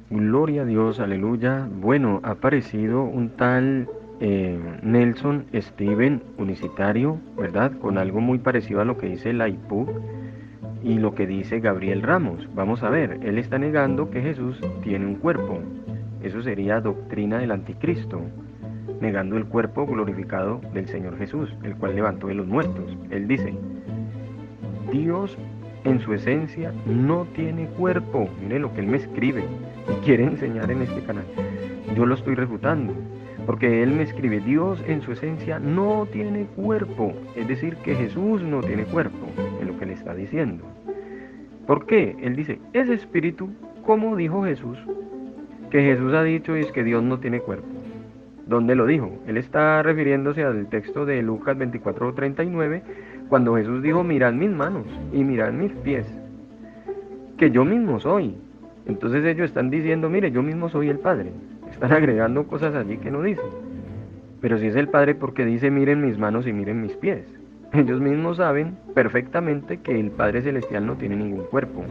Gloria a Dios, aleluya. Bueno, ha aparecido un tal Nelson Steven Unicitario, ¿verdad? Con algo muy parecido a lo que dice la IPUC y lo que dice Gabriel Ramos. Vamos a ver, él está negando que Jesús tiene un cuerpo. Eso sería doctrina del anticristo, negando el cuerpo glorificado del Señor Jesús, el cual levantó de los muertos. Él dice, Dios en su esencia no tiene cuerpo. Mire lo que él me escribe y quiere enseñar en este canal. Yo lo estoy refutando, porque él me escribe, Dios en su esencia no tiene cuerpo. Es decir, que Jesús no tiene cuerpo, en lo que le está diciendo. ¿Por qué? Él dice, es espíritu, como dijo Jesús, que Jesús ha dicho es que Dios no tiene cuerpo. ¿Dónde lo dijo? Él está refiriéndose al texto de Lucas 24:39, cuando Jesús dijo, mirad mis manos y mirad mis pies, que yo mismo soy. Entonces ellos están diciendo, mire, yo mismo soy el Padre. Están agregando cosas allí que no dicen. Pero si es el Padre, porque dice, miren mis manos y miren mis pies. Ellos mismos saben perfectamente que el Padre Celestial no tiene ningún cuerpo.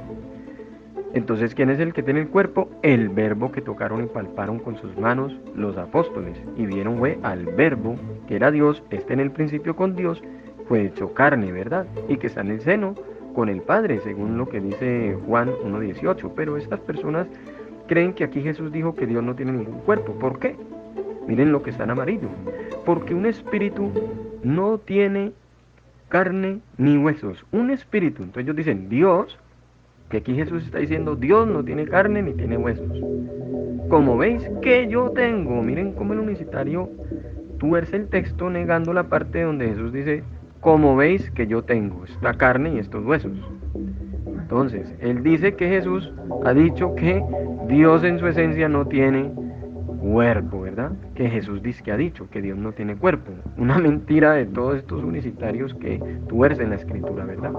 Entonces, ¿quién es el que tiene el cuerpo? El verbo que tocaron y palparon con sus manos los apóstoles. Y vieron fue al verbo, que era Dios, en el principio con Dios, fue hecho carne, ¿verdad? Y que está en el seno con el Padre, según lo que dice Juan 1:18. Pero estas personas creen que aquí Jesús dijo que Dios no tiene ningún cuerpo. ¿Por qué? Miren lo que está en amarillo. Porque un espíritu no tiene carne ni huesos. Un espíritu. Entonces ellos dicen, Dios, que aquí Jesús está diciendo, Dios no tiene carne ni tiene huesos. Como veis que yo tengo, miren cómo el unicitario tuerce el texto negando la parte donde Jesús dice, como veis que yo tengo esta carne y estos huesos. Entonces, él dice que Jesús ha dicho que Dios en su esencia no tiene cuerpo, ¿verdad? Que Jesús dice que ha dicho que Dios no tiene cuerpo. Una mentira de todos estos unicitarios que tuercen la escritura, ¿verdad?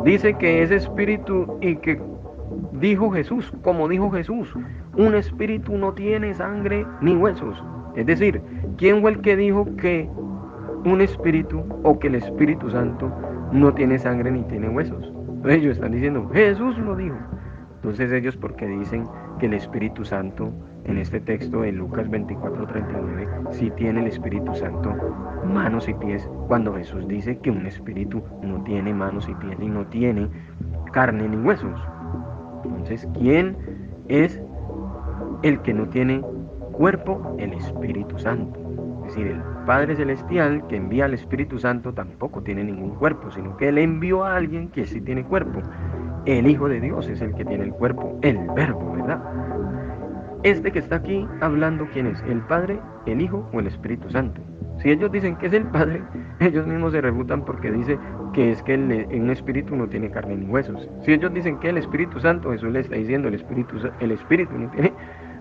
Dice que es espíritu y que dijo Jesús, como dijo Jesús, un espíritu no tiene sangre ni huesos. Es decir, ¿quién fue el que dijo que un espíritu o que el Espíritu Santo no tiene sangre ni tiene huesos? Ellos están diciendo, Jesús lo dijo. Entonces ellos, porque dicen que el Espíritu Santo en este texto de Lucas 24:39 sí tiene el Espíritu Santo manos y pies, cuando Jesús dice que un espíritu no tiene manos y pies y no tiene carne ni huesos? Entonces, ¿quién es el que no tiene cuerpo? El Espíritu Santo. Es decir, el Padre Celestial que envía al Espíritu Santo tampoco tiene ningún cuerpo, sino que Él envió a alguien que sí tiene cuerpo. El Hijo de Dios es el que tiene el cuerpo, el Verbo, ¿verdad? Este que está aquí hablando, ¿quién es? ¿El Padre, el Hijo o el Espíritu Santo? Si ellos dicen que es el Padre, ellos mismos se refutan porque dice que es que un espíritu no tiene carne ni huesos. Si ellos dicen que el Espíritu Santo, Jesús le está diciendo, el espíritu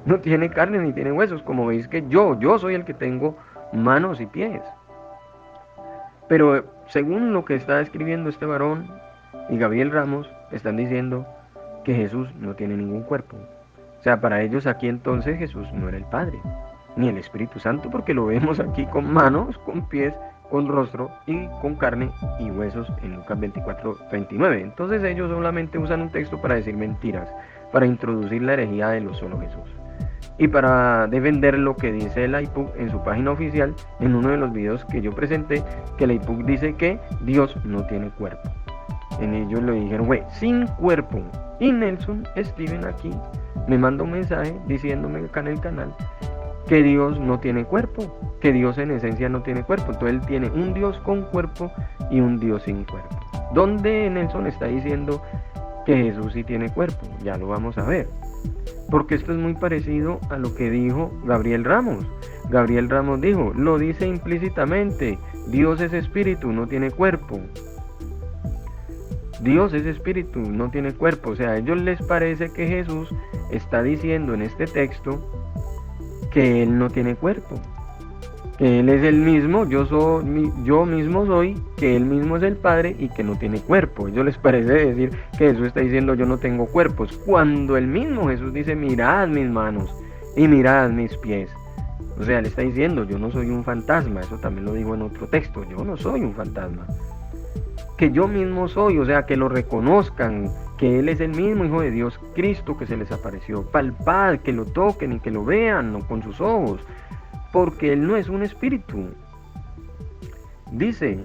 no tiene carne ni tiene huesos, como veis que yo soy el que tengo manos y pies. Pero según lo que está escribiendo este varón y Gabriel Ramos, están diciendo que Jesús no tiene ningún cuerpo. O sea, para ellos aquí entonces Jesús no era el Padre, ni el Espíritu Santo, porque lo vemos aquí con manos, con pies, con rostro y con carne y huesos en Lucas 24:39. Entonces ellos solamente usan un texto para decir mentiras, para introducir la herejía de lo solo Jesús. Y para defender lo que dice la IPUC en su página oficial, en uno de los videos que yo presenté, que la IPUC dice que Dios no tiene cuerpo. En ellos le dijeron, güey, sin cuerpo. Y Nelson Steven aquí me manda un mensaje diciéndome acá en el canal que Dios no tiene cuerpo, que Dios en esencia no tiene cuerpo. Entonces él tiene un Dios con cuerpo y un Dios sin cuerpo. ¿Dónde Nelson está diciendo que Jesús sí tiene cuerpo? Ya lo vamos a ver. Porque esto es muy parecido a lo que dijo Gabriel Ramos. Gabriel Ramos dijo, lo dice implícitamente, Dios es espíritu, no tiene cuerpo. Dios es espíritu, no tiene cuerpo. O sea, a ellos les parece que Jesús está diciendo en este texto que Él no tiene cuerpo. Que Él es el mismo, yo mismo soy, que Él mismo es el Padre y que no tiene cuerpo. A ellos les parece decir que Jesús está diciendo yo no tengo cuerpos, cuando el mismo Jesús dice mirad mis manos y mirad mis pies. O sea, Él está diciendo yo no soy un fantasma, eso también lo digo en otro texto, yo no soy un fantasma. Que yo mismo soy, o sea, que lo reconozcan, que Él es el mismo Hijo de Dios, Cristo, que se les apareció. Palpad, que lo toquen y que lo vean, no con sus ojos, porque Él no es un espíritu. Dice,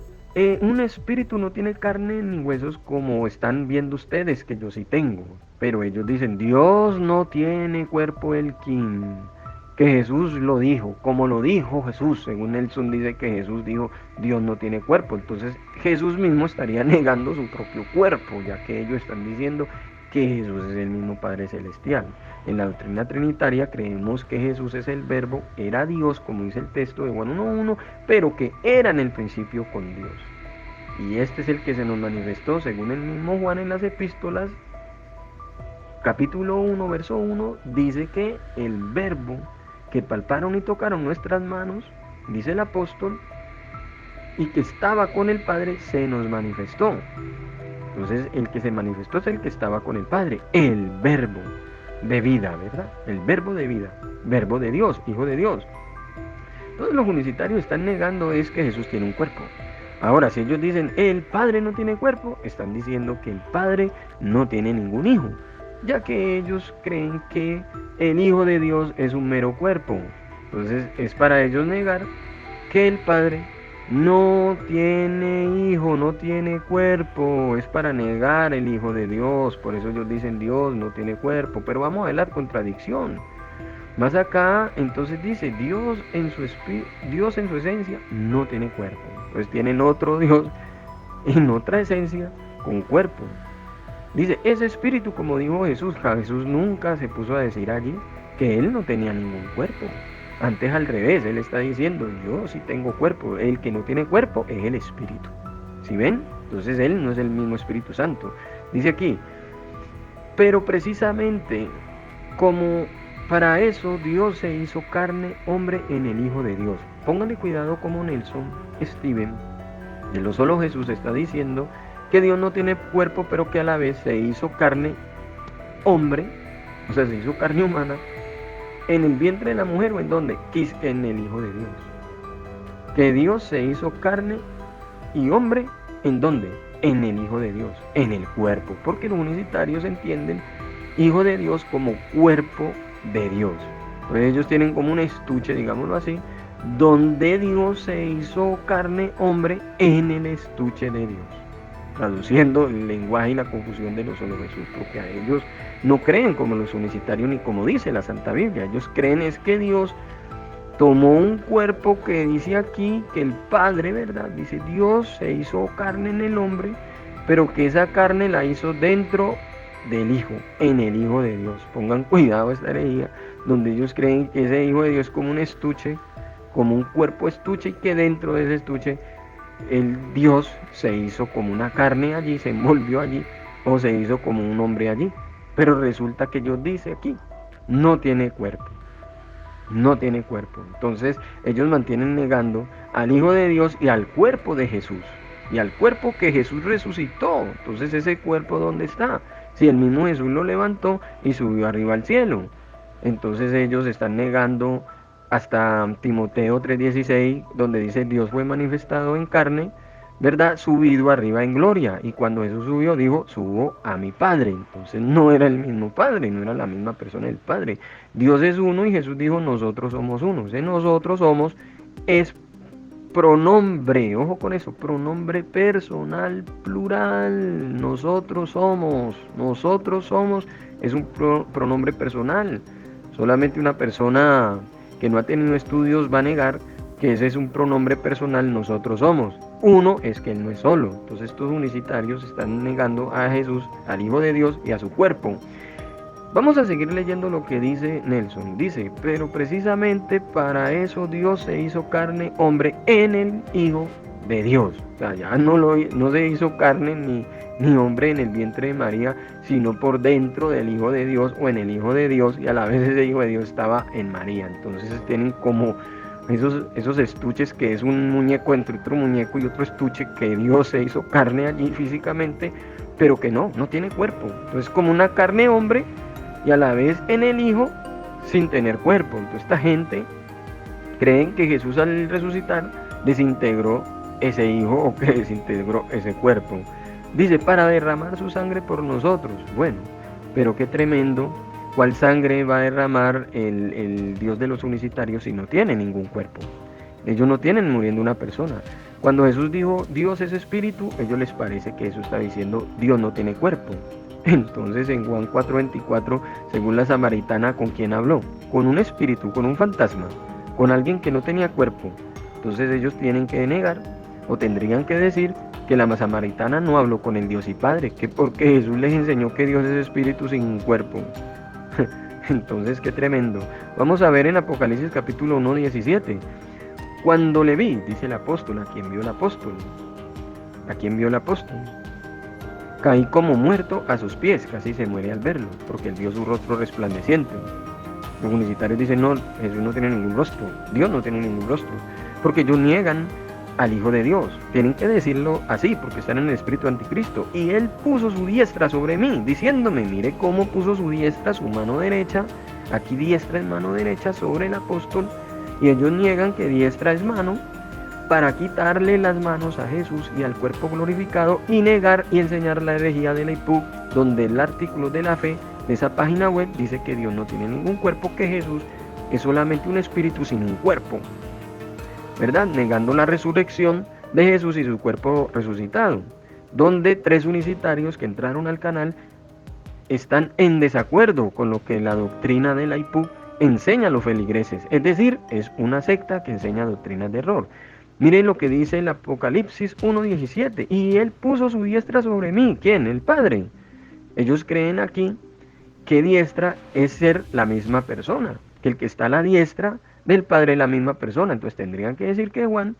un espíritu no tiene carne ni huesos como están viendo ustedes, que yo sí tengo. Pero ellos dicen, Dios no tiene cuerpo Elkin, que Jesús lo dijo, como lo dijo Jesús. Según Nelson dice que Jesús dijo, Dios no tiene cuerpo. Entonces Jesús mismo estaría negando su propio cuerpo, ya que ellos están diciendo que Jesús es el mismo Padre Celestial. En la doctrina trinitaria creemos que Jesús es el verbo, era Dios, como dice el texto de Juan 1:1, pero que era en el principio con Dios. Y este es el que se nos manifestó, según el mismo Juan en las epístolas, capítulo 1, verso 1, dice que el verbo que palparon y tocaron nuestras manos, dice el apóstol, y que estaba con el Padre, se nos manifestó. Entonces el que se manifestó es el que estaba con el Padre, el verbo de vida, ¿verdad? El verbo de vida, verbo de Dios, Hijo de Dios. Entonces los unicitarios están negando es que Jesús tiene un cuerpo. Ahora, si ellos dicen el Padre no tiene cuerpo, están diciendo que el Padre no tiene ningún hijo, ya que ellos creen que el Hijo de Dios es un mero cuerpo. Entonces es para ellos negar que el Padre no tiene hijo, no tiene cuerpo, es para negar el Hijo de Dios. Por eso ellos dicen Dios no tiene cuerpo. Pero vamos a ver la contradicción. Más acá, entonces dice, Dios en su esencia no tiene cuerpo. Entonces tienen otro Dios en otra esencia con cuerpo. Dice, ese espíritu, como dijo Jesús, Jesús nunca se puso a decir allí que él no tenía ningún cuerpo. Antes al revés, él está diciendo, yo sí tengo cuerpo, el que no tiene cuerpo es el Espíritu. ¿Sí ven? Entonces él no es el mismo Espíritu Santo. Dice aquí, pero precisamente como para eso Dios se hizo carne, hombre en el Hijo de Dios. Pónganle cuidado como Nelson Steven, de lo solo Jesús, está diciendo que Dios no tiene cuerpo, pero que a la vez se hizo carne, hombre, o sea, se hizo carne humana, en el vientre de la mujer, o en donde, en el Hijo de Dios. Que Dios se hizo carne y hombre, ¿en dónde? En el Hijo de Dios, en el cuerpo, porque los unicitarios entienden Hijo de Dios como cuerpo de Dios. Entonces ellos tienen como un estuche, digámoslo así, donde Dios se hizo carne, hombre, en el estuche de Dios. Traduciendo el lenguaje y la confusión de lo solo Jesús, porque a ellos no creen como los unicitarios ni como dice la Santa Biblia. Ellos creen es que Dios tomó un cuerpo que dice aquí que el Padre, ¿verdad? Dice Dios se hizo carne en el hombre, pero que esa carne la hizo dentro del Hijo, en el Hijo de Dios. Pongan cuidado a esta herejía, donde ellos creen que ese Hijo de Dios es como un estuche, como un cuerpo estuche, y que dentro de ese estuche el Dios se hizo como una carne allí, se envolvió allí, o se hizo como un hombre allí. Pero resulta que Dios dice aquí, no tiene cuerpo. No tiene cuerpo. Entonces ellos mantienen negando al Hijo de Dios y al cuerpo de Jesús. Y al cuerpo que Jesús resucitó. Entonces ese cuerpo, ¿dónde está? Si el mismo Jesús lo levantó y subió arriba al cielo. Entonces ellos están negando hasta Timoteo 3:16, donde dice Dios fue manifestado en carne, ¿verdad? Subido arriba en gloria. Y cuando Jesús subió, dijo, subo a mi Padre. Entonces no era el mismo Padre, no era la misma persona del Padre. Dios es uno y Jesús dijo, nosotros somos uno. Ese nosotros somos es pronombre, ojo con eso, pronombre personal plural. Nosotros somos, es un pronombre personal. Solamente una persona que no ha tenido estudios va a negar que ese es un pronombre personal, nosotros somos. Uno es que él no es solo. Entonces estos unicitarios están negando a Jesús, al Hijo de Dios y a su cuerpo. Vamos a seguir leyendo lo que dice Nelson. Dice, pero precisamente para eso Dios se hizo carne, hombre, en el Hijo de Dios. O sea, ya no se hizo carne ni hombre en el vientre de María, sino por dentro del Hijo de Dios o en el Hijo de Dios, y a la vez ese Hijo de Dios estaba en María. Entonces tienen como esos estuches, que es un muñeco entre otro muñeco y otro estuche, que Dios se hizo carne allí físicamente, pero que no tiene cuerpo. Entonces como una carne hombre y a la vez en el Hijo sin tener cuerpo. Entonces esta gente creen que Jesús al resucitar desintegró ese Hijo o que desintegró ese cuerpo. Dice, para derramar su sangre por nosotros. Bueno, pero qué tremendo. ¿Cuál sangre va a derramar el Dios de los unicitarios si no tiene ningún cuerpo? Ellos no tienen muriendo una persona. Cuando Jesús dijo Dios es espíritu, a ellos les parece que eso está diciendo Dios no tiene cuerpo. Entonces en Juan 4:24, según la samaritana, ¿con quién habló? Con un espíritu, con un fantasma, con alguien que no tenía cuerpo. Entonces ellos tienen que negar o tendrían que decir que la samaritana no habló con el Dios y Padre, que porque Jesús les enseñó que Dios es espíritu sin cuerpo. Entonces qué tremendo. Vamos a ver en Apocalipsis capítulo 1:17. Cuando le vi, dice el apóstol, ¿a quién vio el apóstol? ¿A quién vio el apóstol? Caí como muerto a sus pies, casi se muere al verlo, porque él vio su rostro resplandeciente. Los unicitarios dicen, no, Jesús no tiene ningún rostro, Dios no tiene ningún rostro, porque ellos niegan al Hijo de Dios. Tienen que decirlo así, porque están en el espíritu anticristo. Y él puso su diestra sobre mí, diciéndome, mire cómo puso su diestra, su mano derecha, aquí diestra es mano derecha sobre el apóstol, y ellos niegan que diestra es mano, para quitarle las manos a Jesús y al cuerpo glorificado y negar y enseñar la herejía de la IPUC, donde el artículo de la fe de esa página web dice que Dios no tiene ningún cuerpo, que Jesús es solamente un espíritu sin un cuerpo, ¿verdad? Negando la resurrección de Jesús y su cuerpo resucitado, donde 3 unicitarios que entraron al canal están en desacuerdo con lo que la doctrina de la IPUC enseña a los feligreses, es decir, es una secta que enseña doctrinas de error. Miren lo que dice el Apocalipsis 1:17, y él puso su diestra sobre mí. ¿Quién? El Padre. Ellos creen aquí que diestra es ser la misma persona, que el que está a la diestra del Padre es la misma persona. Entonces tendrían que decir que Juan,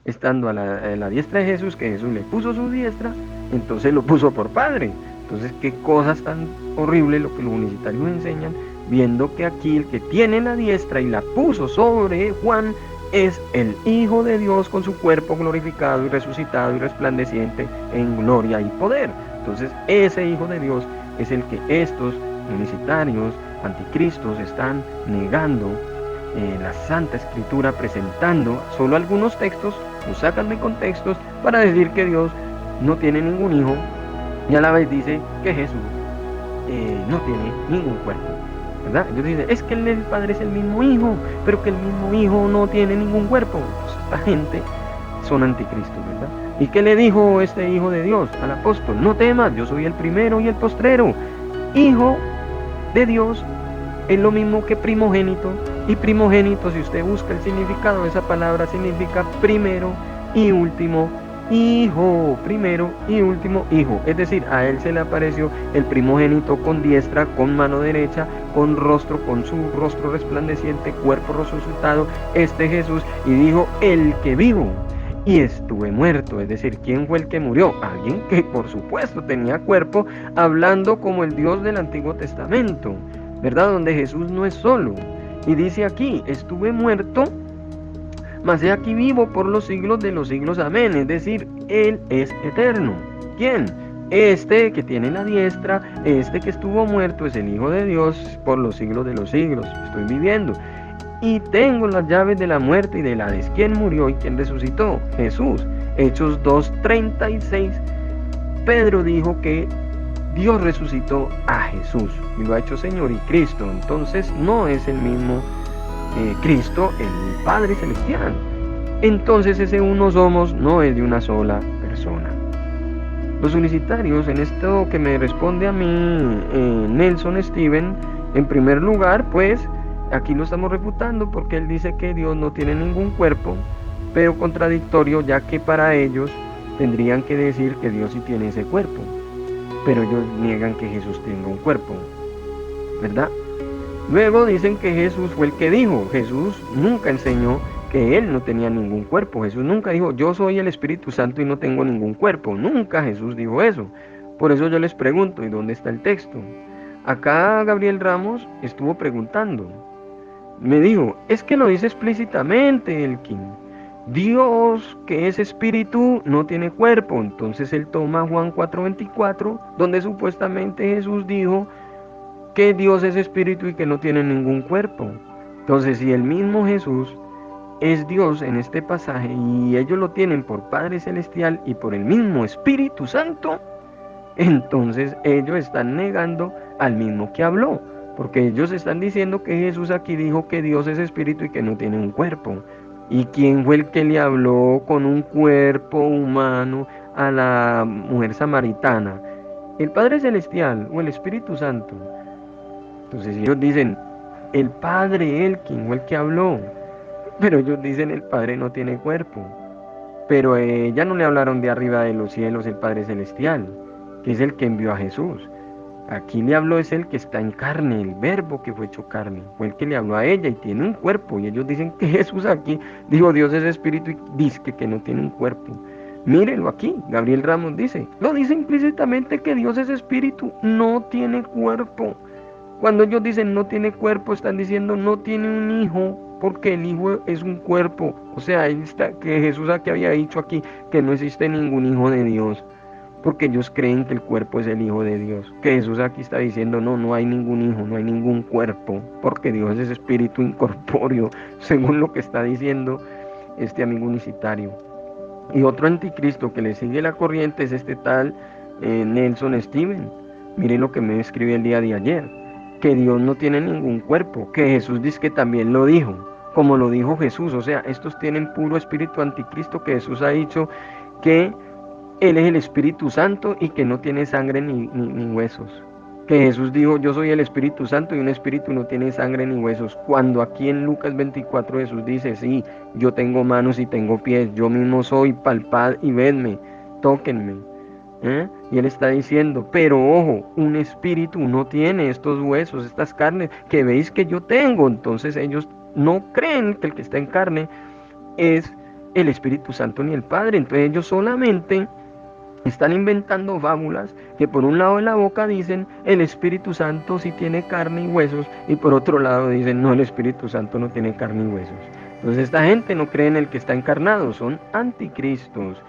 estando a la diestra de Jesús, que Jesús le puso su diestra, entonces lo puso por Padre. Entonces qué cosas tan horribles lo que los unicitarios enseñan, viendo que aquí el que tiene la diestra y la puso sobre Juan es el Hijo de Dios con su cuerpo glorificado y resucitado y resplandeciente en gloria y poder. Entonces ese Hijo de Dios es el que estos unicitarios anticristos están negando la Santa Escritura, presentando solo algunos textos, los sacan de contextos para decir que Dios no tiene ningún hijo y a la vez dice que Jesús no tiene ningún cuerpo, ¿verdad? Ellos dicen, es que el Padre es el mismo Hijo, pero que el mismo Hijo no tiene ningún cuerpo. Pues esta gente son anticristos, ¿verdad? ¿Y qué le dijo este Hijo de Dios al apóstol? No temas, yo soy el primero y el postrero. Hijo de Dios es lo mismo que primogénito, y primogénito, si usted busca el significado de esa palabra, significa primero y último hijo, primero y último hijo. Es decir, a él se le apareció el primogénito con diestra, con mano derecha, con su rostro resplandeciente, cuerpo resucitado, este Jesús, y dijo, el que vivo y estuve muerto. Es decir, ¿quién fue el que murió? Alguien que por supuesto tenía cuerpo, hablando como el Dios del Antiguo Testamento, ¿verdad? Donde Jesús no es solo. Y dice aquí, estuve muerto, mas he aquí vivo por los siglos de los siglos. Amén. Es decir, Él es eterno. ¿Quién? Este que tiene la diestra, este que estuvo muerto, es el Hijo de Dios por los siglos de los siglos. Estoy viviendo. Y tengo las llaves de la muerte y del Hades. ¿Quién murió y quién resucitó? Jesús. Hechos 2:36. Pedro dijo que Dios resucitó a Jesús y lo ha hecho Señor y Cristo. Entonces no es el mismo Cristo, el Padre Celestial. Entonces ese uno somos no es de una sola persona. Los unicitarios, en esto que me responde a mí Nelson Steven, en primer lugar, pues aquí lo estamos refutando porque él dice que Dios no tiene ningún cuerpo, pero contradictorio, ya que para ellos tendrían que decir que Dios sí tiene ese cuerpo, pero ellos niegan que Jesús tenga un cuerpo, ¿verdad? Luego dicen que Jesús fue el que dijo. Jesús nunca enseñó que él no tenía ningún cuerpo. Jesús nunca dijo, yo soy el Espíritu Santo y no tengo ningún cuerpo. Nunca Jesús dijo eso. Por eso yo les pregunto, ¿y dónde está el texto? Acá Gabriel Ramos estuvo preguntando. Me dijo, es que lo dice explícitamente Elkin. Dios, que es espíritu, no tiene cuerpo. Entonces él toma Juan 4:24, donde supuestamente Jesús dijo que Dios es espíritu y que no tiene ningún cuerpo. Entonces, si el mismo Jesús es Dios en este pasaje y ellos lo tienen por Padre Celestial y por el mismo Espíritu Santo, Entonces ellos están negando al mismo que habló, porque ellos están diciendo que Jesús aquí dijo que Dios es espíritu y que no tiene un cuerpo. ¿Y quién fue el que le habló con un cuerpo humano a la mujer samaritana? ¿El Padre Celestial o el Espíritu Santo? Entonces ellos dicen, el Padre, él, quien fue el que habló. Pero ellos dicen, el Padre no tiene cuerpo. Pero ya no le hablaron de arriba de los cielos el Padre Celestial, que es el que envió a Jesús. Aquí le habló es el que está en carne, el verbo que fue hecho carne. Fue el que le habló a ella y tiene un cuerpo. Y ellos dicen que Jesús aquí dijo Dios es espíritu y dice que no tiene un cuerpo. Mírenlo aquí, Gabriel Ramos dice, lo dice implícitamente que Dios es espíritu, no tiene cuerpo. Cuando ellos dicen no tiene cuerpo, están diciendo no tiene un hijo, porque el hijo es un cuerpo. O sea, que Jesús aquí había dicho aquí que no existe ningún hijo de Dios, porque ellos creen que el cuerpo es el hijo de Dios. Que Jesús aquí está diciendo no, no hay ningún hijo, no hay ningún cuerpo, porque Dios es espíritu incorpóreo, según lo que está diciendo este amigo unicitario. Y otro anticristo que le sigue la corriente es este tal Nelson Steven. Miren lo que me escribió el día de ayer, que Dios no tiene ningún cuerpo, que Jesús dice que también lo dijo, como lo dijo Jesús. O sea, estos tienen puro espíritu anticristo, que Jesús ha dicho que Él es el Espíritu Santo y que no tiene sangre ni huesos. Que Jesús dijo, yo soy el Espíritu Santo y un espíritu no tiene sangre ni huesos. Cuando aquí en Lucas 24 Jesús dice, sí, yo tengo manos y tengo pies, yo mismo soy, palpad y vedme, tóquenme. Y Él está diciendo, pero ojo, un espíritu no tiene estos huesos, estas carnes que veis que yo tengo. Entonces ellos no creen que el que está en carne es el Espíritu Santo ni el Padre. Entonces ellos solamente están inventando fábulas que por un lado de la boca dicen el Espíritu Santo sí tiene carne y huesos, y por otro lado dicen no, el Espíritu Santo no tiene carne y huesos. Entonces esta gente no cree en el que está encarnado, son anticristos.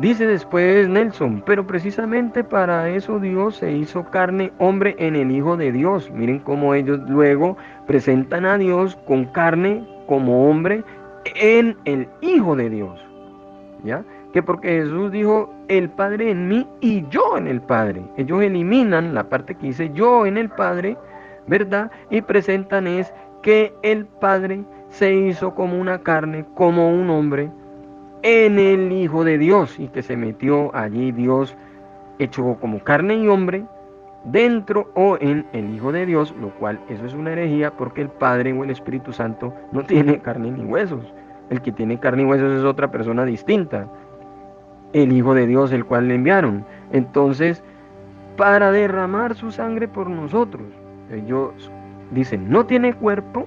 Dice después Nelson, pero precisamente para eso Dios se hizo carne, hombre, en el Hijo de Dios. Miren cómo ellos luego presentan a Dios con carne como hombre en el Hijo de Dios. ¿Ya? Que porque Jesús dijo, el Padre en mí y yo en el Padre. Ellos eliminan la parte que dice yo en el Padre, ¿verdad? Y presentan es que el Padre se hizo como una carne, como un hombre, en el Hijo de Dios, y que se metió allí Dios hecho como carne y hombre dentro o en el Hijo de Dios, lo cual eso es una herejía, porque el Padre o el Espíritu Santo no tiene carne ni huesos. El que tiene carne y huesos es otra persona distinta, el Hijo de Dios, el cual le enviaron. Entonces, para derramar su sangre por nosotros, ellos dicen no tiene cuerpo.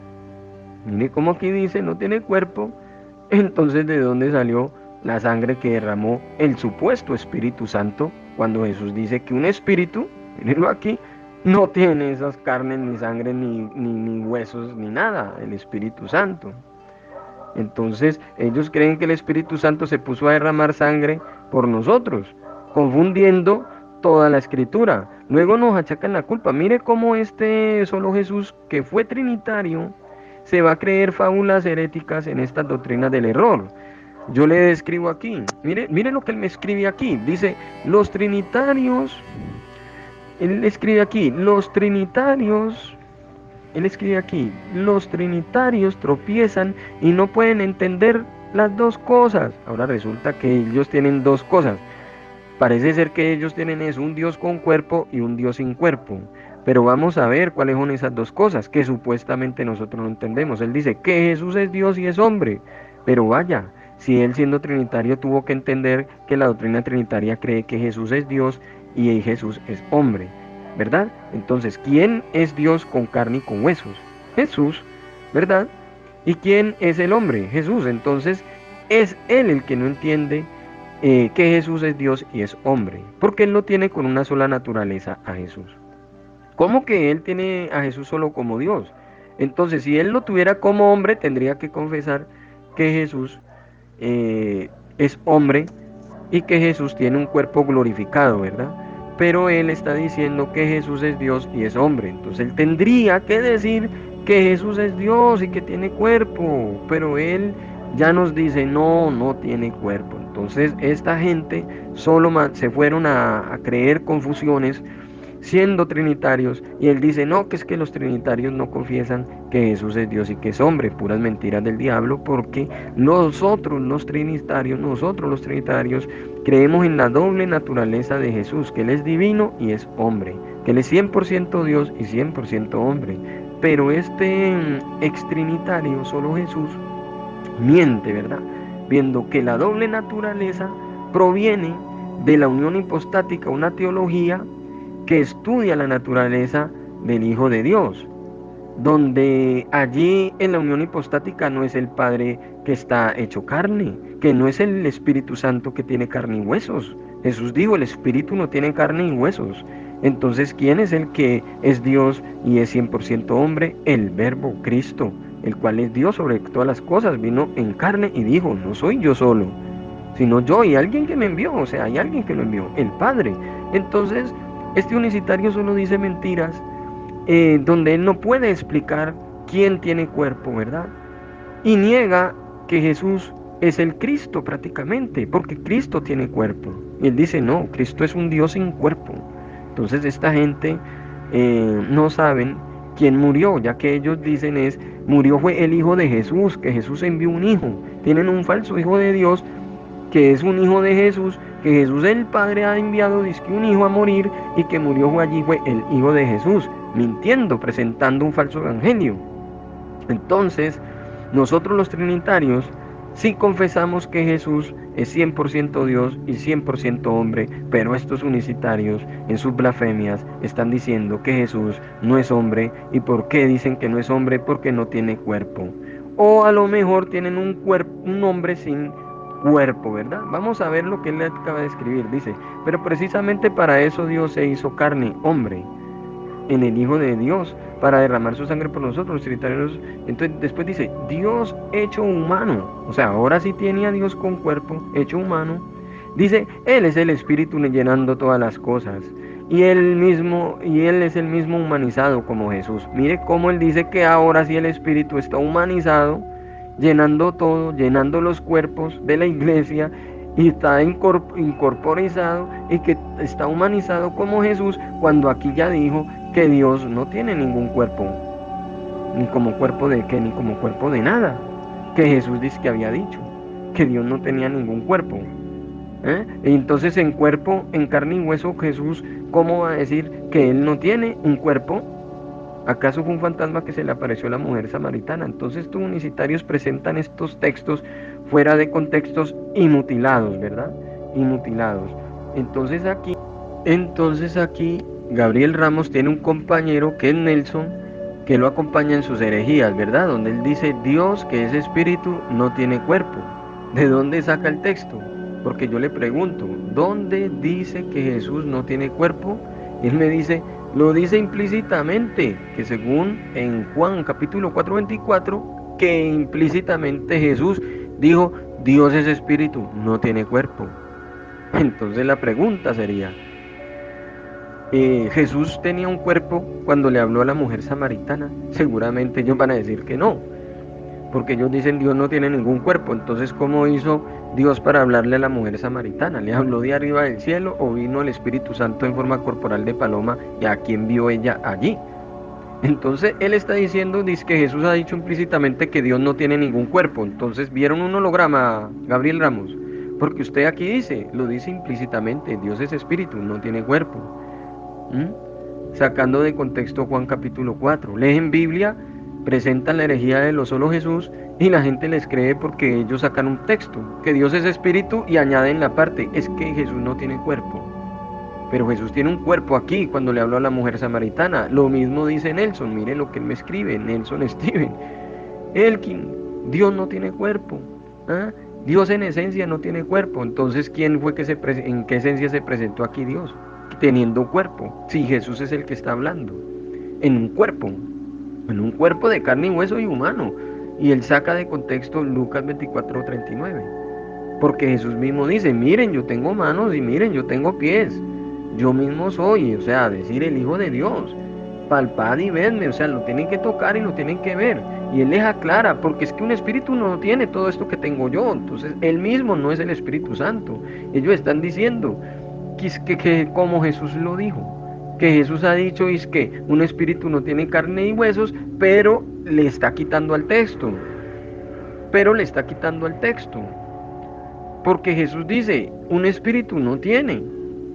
Mire cómo aquí dice no tiene cuerpo. Entonces, ¿de dónde salió la sangre que derramó el supuesto Espíritu Santo? Cuando Jesús dice que un espíritu, mírenlo aquí, no tiene esas carnes, ni sangre, ni huesos, ni nada, el Espíritu Santo. Entonces, ellos creen que el Espíritu Santo se puso a derramar sangre por nosotros, confundiendo toda la escritura. Luego nos achacan la culpa. Mire cómo este solo Jesús, que fue trinitario, se va a creer fábulas heréticas en estas doctrinas del error. Yo le describo aquí, mire lo que él me escribe aquí. Dice, los trinitarios, él escribe aquí, él escribe aquí, los trinitarios tropiezan y no pueden entender las dos cosas. Ahora resulta que ellos tienen dos cosas. Parece ser que ellos tienen es un Dios con cuerpo y un Dios sin cuerpo. Pero vamos a ver cuáles son esas dos cosas que supuestamente nosotros no entendemos. Él dice que Jesús es Dios y es hombre. Pero vaya, si él siendo trinitario tuvo que entender que la doctrina trinitaria cree que Jesús es Dios y Jesús es hombre, ¿verdad? Entonces, ¿quién es Dios con carne y con huesos? Jesús, ¿verdad? ¿Y quién es el hombre? Jesús. Entonces, es él el que no entiende que Jesús es Dios y es hombre, porque él no tiene con una sola naturaleza a Jesús. ¿Cómo que él tiene a Jesús solo como Dios? Entonces, si él lo tuviera como hombre, tendría que confesar que Jesús es hombre y que Jesús tiene un cuerpo glorificado, ¿verdad? Pero él está diciendo que Jesús es Dios y es hombre. Entonces él tendría que decir que Jesús es Dios y que tiene cuerpo, pero él ya nos dice, no, no tiene cuerpo. Entonces esta gente solo se fueron a creer confusiones siendo trinitarios, y él dice, no, que es que los trinitarios no confiesan que Jesús es Dios y que es hombre, puras mentiras del diablo, porque nosotros los trinitarios creemos en la doble naturaleza de Jesús, que él es divino y es hombre, que él es 100% Dios y 100% hombre. Pero este ex trinitario, solo Jesús, miente, ¿verdad? Viendo que la doble naturaleza proviene de la unión hipostática, una teología que estudia la naturaleza del Hijo de Dios, donde allí en la unión hipostática no es el Padre que está hecho carne, que no es el Espíritu Santo que tiene carne y huesos. Jesús dijo, el Espíritu no tiene carne y huesos. Entonces, ¿quién es el que es Dios y es 100% hombre? El Verbo, Cristo, el cual es Dios sobre todas las cosas, vino en carne y dijo, no soy yo solo, sino yo y alguien que me envió, o sea, hay alguien que lo envió, el Padre. Entonces, este unicitario solo dice mentiras, donde él no puede explicar quién tiene cuerpo, ¿verdad? Y niega que Jesús es el Cristo prácticamente, porque Cristo tiene cuerpo. Y él dice, no, Cristo es un Dios sin cuerpo. Entonces esta gente no saben quién murió, ya que ellos dicen murió fue el Hijo de Jesús, que Jesús envió un hijo. Tienen un falso Hijo de Dios, que es un hijo de Jesús, que Jesús el Padre ha enviado, dice que un hijo a morir, y que murió fue allí fue el Hijo de Jesús, mintiendo, presentando un falso evangelio. Entonces, nosotros los trinitarios sí confesamos que Jesús es 100% Dios y 100% hombre, pero estos unicitarios en sus blasfemias están diciendo que Jesús no es hombre. ¿Y por qué dicen que no es hombre? Porque no tiene cuerpo. O a lo mejor tienen un hombre sin cuerpo, ¿verdad? Vamos a ver lo que él acaba de escribir. Dice, pero precisamente para eso Dios se hizo carne, hombre, en el Hijo de Dios, para derramar su sangre por nosotros, los trinitarios. Entonces después dice, Dios hecho humano, o sea, ahora sí tiene a Dios con cuerpo, hecho humano. Dice, Él es el Espíritu llenando todas las cosas, y Él es el mismo humanizado como Jesús. Mire cómo Él dice que ahora sí el Espíritu está humanizado, llenando todo, llenando los cuerpos de la iglesia, y está incorporizado y que está humanizado como Jesús, cuando aquí ya dijo que Dios no tiene ningún cuerpo, ni como cuerpo de qué, ni como cuerpo de nada, que Jesús dice que había dicho, que Dios no tenía ningún cuerpo. Y entonces en cuerpo, en carne y hueso, Jesús, ¿cómo va a decir que Él no tiene un cuerpo? ¿Acaso fue un fantasma que se le apareció a la mujer samaritana? Entonces estos unicitarios presentan estos textos fuera de contextos y mutilados, ¿verdad? Y mutilados. Entonces aquí Gabriel Ramos tiene un compañero que es Nelson, que lo acompaña en sus herejías, ¿verdad? Donde él dice, Dios, que es espíritu, no tiene cuerpo. ¿De dónde saca el texto? Porque yo le pregunto, ¿dónde dice que Jesús no tiene cuerpo? Y él me dice, lo dice implícitamente, que según en Juan capítulo 4:24, que implícitamente Jesús dijo, Dios es espíritu, no tiene cuerpo. Entonces la pregunta sería, ¿Jesús tenía un cuerpo cuando le habló a la mujer samaritana? Seguramente ellos van a decir que no, porque ellos dicen Dios no tiene ningún cuerpo. Entonces, ¿cómo hizo Dios para hablarle a la mujer samaritana? ¿Le habló de arriba del cielo o vino el Espíritu Santo en forma corporal de paloma y a quién vio ella allí? Entonces él está diciendo, dice que Jesús ha dicho implícitamente que Dios no tiene ningún cuerpo. Entonces vieron un holograma, Gabriel Ramos, porque usted aquí dice, lo dice implícitamente, Dios es espíritu, no tiene cuerpo. Sacando de contexto Juan capítulo 4. Leen Biblia, presentan la herejía de lo solo Jesús y la gente les cree porque ellos sacan un texto, que Dios es espíritu, y añaden la parte, es que Jesús no tiene cuerpo. Pero Jesús tiene un cuerpo aquí cuando le habló a la mujer samaritana. Lo mismo dice Nelson, mire lo que él me escribe, Nelson Steven. Elkin, Dios no tiene cuerpo. Dios en esencia no tiene cuerpo. Entonces, ¿quién fue en qué esencia se presentó aquí Dios? Teniendo cuerpo. Si Jesús es el que está hablando. En un cuerpo de carne y hueso y humano. Y él saca de contexto Lucas 24:39. Porque Jesús mismo dice, miren, yo tengo manos y miren, yo tengo pies. Yo mismo soy, decir el Hijo de Dios. Palpad y vedme, lo tienen que tocar y lo tienen que ver. Y él les aclara, porque es que un espíritu no tiene todo esto que tengo yo, entonces él mismo no es el Espíritu Santo. Ellos están diciendo que como Jesús lo dijo, que Jesús ha dicho es que un espíritu no tiene carne y huesos, pero le está quitando al texto, pero le está quitando al texto. Porque Jesús dice, un espíritu no tiene.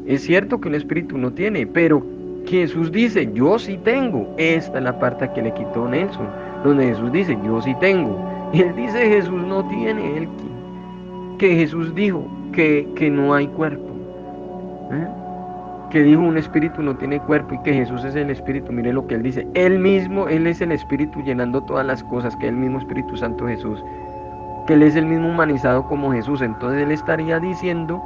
Es cierto que un espíritu no tiene, pero Jesús dice, yo sí tengo. Esta es la parte que le quitó Nelson, donde Jesús dice, yo sí tengo. Y él dice, Jesús no tiene, él que Jesús dijo que no hay cuerpo. ¿Eh? Que dijo un espíritu no tiene cuerpo y que Jesús es el espíritu. Mire lo que él dice. Él mismo, él es el espíritu llenando todas las cosas, que es el mismo Espíritu Santo Jesús. Que él es el mismo humanizado como Jesús. Entonces él estaría diciendo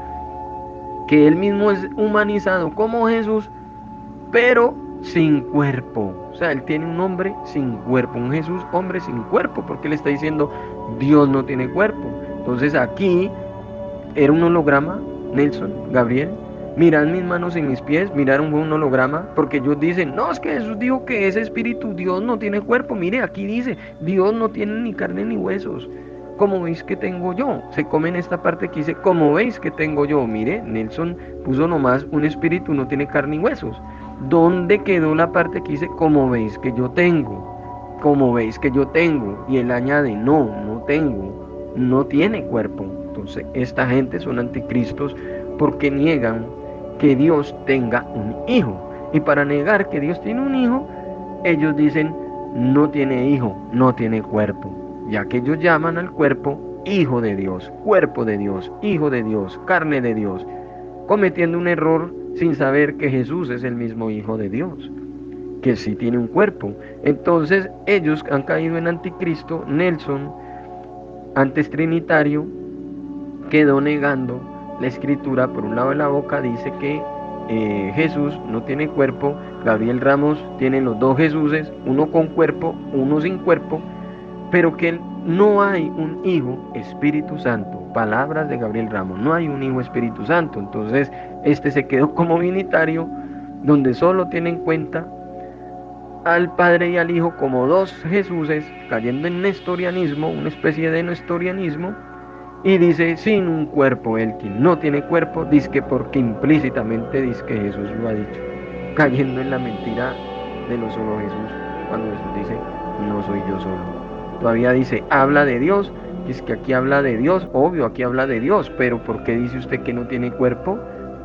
que él mismo es humanizado como Jesús, pero sin cuerpo. O sea, él tiene un hombre sin cuerpo, un Jesús hombre sin cuerpo, porque él está diciendo Dios no tiene cuerpo. Entonces aquí era un holograma, Nelson, Gabriel. Mirad mis manos y mis pies, miraron un holograma, porque ellos dicen, no, es que Jesús dijo que ese espíritu, Dios no tiene cuerpo. Mire, aquí dice, Dios no tiene ni carne ni huesos. Como veis que tengo yo, se come en esta parte que dice, como veis que tengo yo. Mire, Nelson puso nomás un espíritu, no tiene carne y huesos. ¿Dónde quedó la parte que dice, como veis que yo tengo? Como veis que yo tengo. Y él añade, no, no tengo, no tiene cuerpo. Entonces, esta gente son anticristos porque niegan que Dios tenga un hijo. Y para negar que Dios tiene un hijo, ellos dicen, no tiene hijo, no tiene cuerpo. Ya que ellos llaman al cuerpo hijo de Dios, cuerpo de Dios, hijo de Dios, carne de Dios, cometiendo un error sin saber que Jesús es el mismo hijo de Dios, que sí tiene un cuerpo. Entonces ellos han caído en anticristo. Nelson, antes trinitario, quedó negando la escritura. Por un lado de la boca dice que Jesús no tiene cuerpo. Gabriel Ramos tiene los dos Jesuses, uno con cuerpo, uno sin cuerpo, pero que no hay un hijo Espíritu Santo. Palabras de Gabriel Ramos, no hay un hijo Espíritu Santo. Entonces este se quedó como unitario, donde solo tiene en cuenta al Padre y al Hijo como dos Jesuses, cayendo en nestorianismo, una especie de nestorianismo. Y dice, sin un cuerpo, el que no tiene cuerpo, dice porque implícitamente dice que Jesús lo ha dicho, cayendo en la mentira de lo solo Jesús, cuando Jesús dice, no soy yo solo. Todavía dice, habla de Dios, dice que aquí habla de Dios, obvio, aquí habla de Dios, pero ¿por qué dice usted que no tiene cuerpo?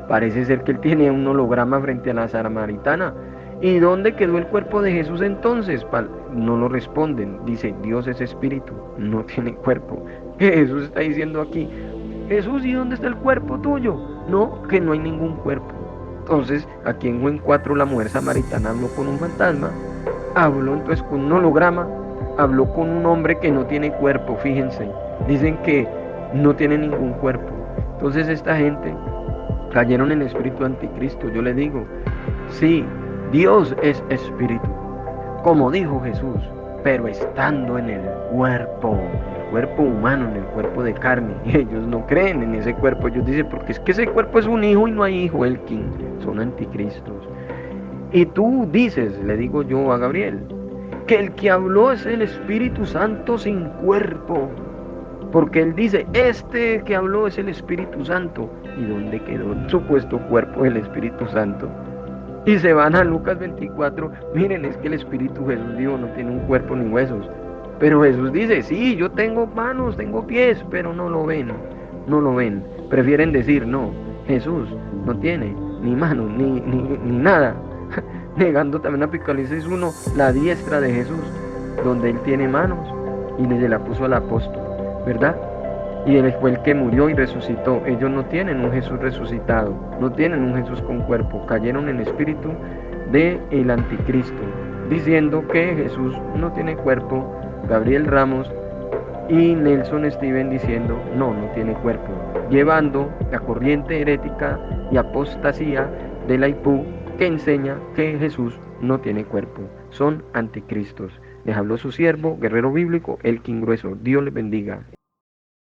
Parece ser que él tiene un holograma frente a la samaritana. ¿Y dónde quedó el cuerpo de Jesús entonces? No lo responden. Dice, Dios es espíritu, no tiene cuerpo. ¿Qué Jesús está diciendo aquí? Jesús, ¿y dónde está el cuerpo tuyo? No, que no hay ningún cuerpo. Entonces, aquí en Juan 4, la mujer samaritana habló con un fantasma, habló entonces con un holograma, habló con un hombre que no tiene cuerpo, fíjense. Dicen que no tiene ningún cuerpo. Entonces esta gente cayeron en el espíritu anticristo. Yo les digo, sí, Dios es espíritu, como dijo Jesús, pero estando en el cuerpo humano, en el cuerpo de carne. Y ellos no creen en ese cuerpo. Ellos dicen, porque es que ese cuerpo es un hijo y no hay hijo, Elkin. Son anticristos. Y tú dices, le digo yo a Gabriel, que el que habló es el Espíritu Santo sin cuerpo. Porque él dice, este que habló es el Espíritu Santo. ¿Y dónde quedó el supuesto cuerpo del Espíritu Santo? Y se van a Lucas 24, miren, es que el Espíritu Jesús dijo no tiene un cuerpo ni huesos. Pero Jesús dice, sí, yo tengo manos, tengo pies, pero no lo ven, no lo ven. Prefieren decir, no, Jesús no tiene ni manos, ni nada. Negando también Apocalipsis 1, la diestra de Jesús, donde él tiene manos y se la puso al apóstol, ¿verdad? Y él fue el que murió y resucitó. Ellos no tienen un Jesús resucitado, no tienen un Jesús con cuerpo. Cayeron en el espíritu del anticristo, diciendo que Jesús no tiene cuerpo. Gabriel Ramos y Nelson Steven diciendo no tiene cuerpo, llevando la corriente herética y apostasía de la IPU, que enseña que Jesús no tiene cuerpo. Son anticristos. Les habló su siervo, guerrero bíblico, Elkin Grueso. Dios les bendiga.